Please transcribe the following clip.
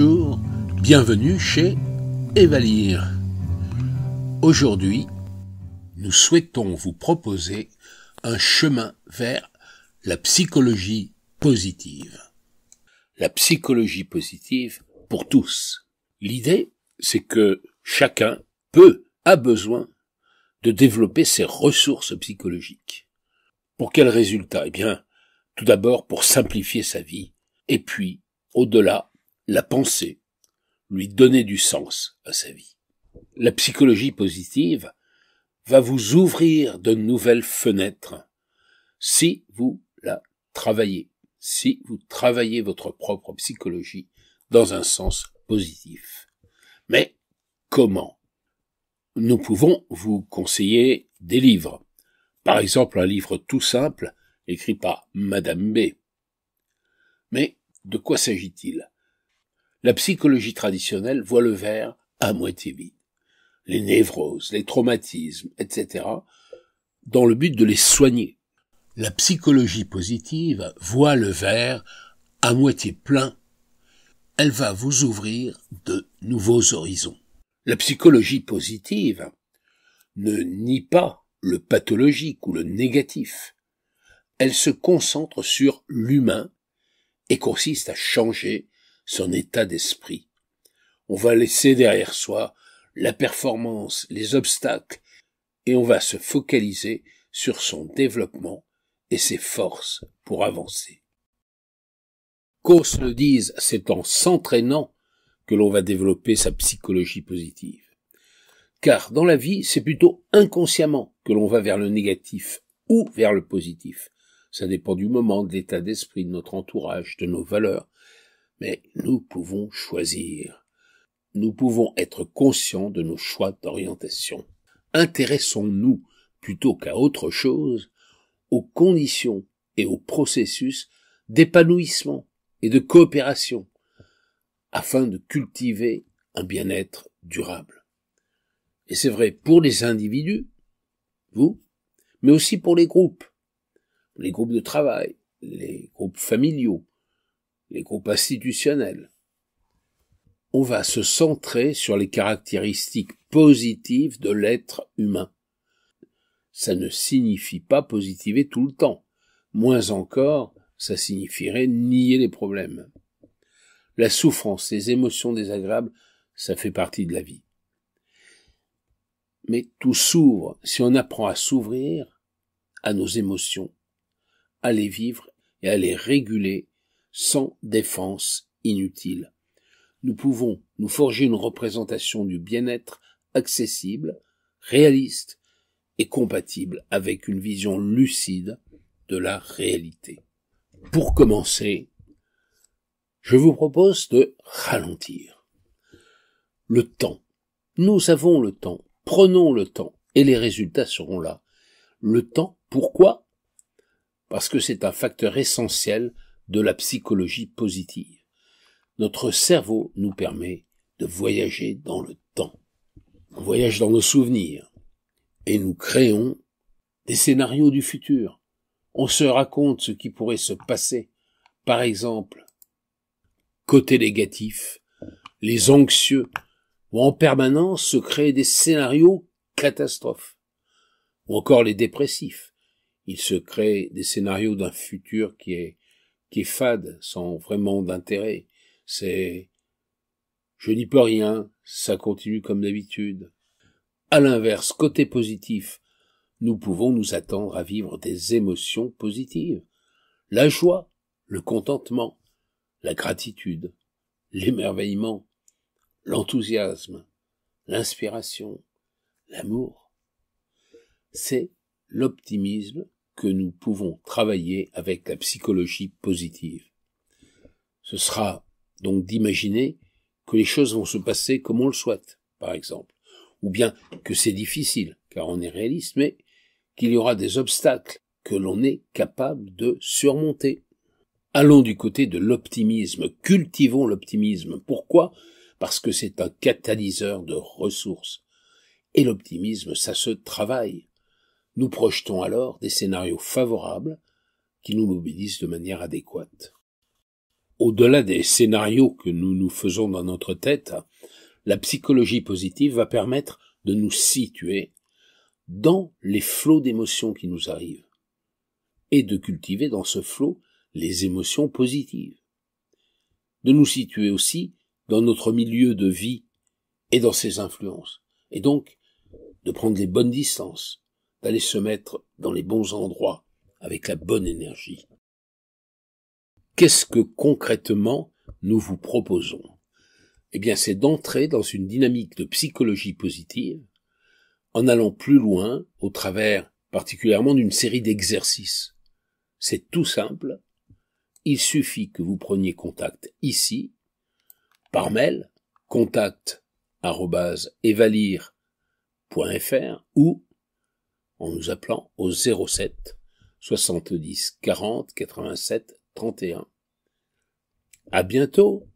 Bonjour, bienvenue chez Evalire. Aujourd'hui, nous souhaitons vous proposer un chemin vers la psychologie positive. La psychologie positive pour tous. L'idée, c'est que chacun a besoin de développer ses ressources psychologiques. Pour quel résultat? Eh bien, tout d'abord pour simplifier sa vie, et puis, au-delà, la pensée, lui donner du sens à sa vie. La psychologie positive va vous ouvrir de nouvelles fenêtres si vous la travaillez, si vous travaillez votre propre psychologie dans un sens positif. Mais comment? Nous pouvons vous conseiller des livres. Par exemple, un livre tout simple, écrit par Madame B. Mais de quoi s'agit-il? La psychologie traditionnelle voit le verre à moitié vide. Les névroses, les traumatismes, etc., dans le but de les soigner. La psychologie positive voit le verre à moitié plein. Elle va vous ouvrir de nouveaux horizons. La psychologie positive ne nie pas le pathologique ou le négatif. Elle se concentre sur l'humain et consiste à changer son état d'esprit. On va laisser derrière soi la performance, les obstacles, et on va se focaliser sur son développement et ses forces pour avancer. Qu'on se le dise, c'est en s'entraînant que l'on va développer sa psychologie positive. Car dans la vie, c'est plutôt inconsciemment que l'on va vers le négatif ou vers le positif. Ça dépend du moment, de l'état d'esprit, de notre entourage, de nos valeurs. Mais nous pouvons choisir. Nous pouvons être conscients de nos choix d'orientation. Intéressons-nous, plutôt qu'à autre chose, aux conditions et aux processus d'épanouissement et de coopération, afin de cultiver un bien-être durable. Et c'est vrai pour les individus, vous, mais aussi pour les groupes de travail, les groupes familiaux, les groupes institutionnels. On va se centrer sur les caractéristiques positives de l'être humain. Ça ne signifie pas positiver tout le temps. Moins encore, ça signifierait nier les problèmes. La souffrance, les émotions désagréables, ça fait partie de la vie. Mais tout s'ouvre si on apprend à s'ouvrir à nos émotions, à les vivre et à les réguler sans défense inutile. Nous pouvons nous forger une représentation du bien-être accessible, réaliste et compatible avec une vision lucide de la réalité. Pour commencer, je vous propose de ralentir. Le temps. Nous avons le temps. Prenons le temps et les résultats seront là. Le temps, pourquoi? Parce que c'est un facteur essentiel de la psychologie positive. Notre cerveau nous permet de voyager dans le temps. On voyage dans nos souvenirs et nous créons des scénarios du futur. On se raconte ce qui pourrait se passer. Par exemple, côté négatif, les anxieux vont en permanence se créer des scénarios catastrophes. Ou encore les dépressifs. Ils se créent des scénarios d'un futur qui est fade, sans vraiment d'intérêt. C'est « je n'y peux rien, ça continue comme d'habitude ». À l'inverse, côté positif, nous pouvons nous attendre à vivre des émotions positives. La joie, le contentement, la gratitude, l'émerveillement, l'enthousiasme, l'inspiration, l'amour. C'est l'optimisme que nous pouvons travailler avec la psychologie positive. Ce sera donc d'imaginer que les choses vont se passer comme on le souhaite, par exemple, ou bien que c'est difficile, car on est réaliste, mais qu'il y aura des obstacles que l'on est capable de surmonter. Allons du côté de l'optimisme, cultivons l'optimisme. Pourquoi? Parce que c'est un catalyseur de ressources. Et l'optimisme, ça se travaille. Nous projetons alors des scénarios favorables qui nous mobilisent de manière adéquate. Au-delà des scénarios que nous nous faisons dans notre tête, la psychologie positive va permettre de nous situer dans les flots d'émotions qui nous arrivent et de cultiver dans ce flot les émotions positives. De nous situer aussi dans notre milieu de vie et dans ses influences. Et donc, de prendre les bonnes distances, d'aller se mettre dans les bons endroits avec la bonne énergie. Qu'est-ce que concrètement nous vous proposons? Eh bien, c'est d'entrer dans une dynamique de psychologie positive en allant plus loin au travers particulièrement d'une série d'exercices. C'est tout simple. Il suffit que vous preniez contact ici, par mail, contact@evalire.fr ou en nous appelant au 07 70 40 87 31. À bientôt!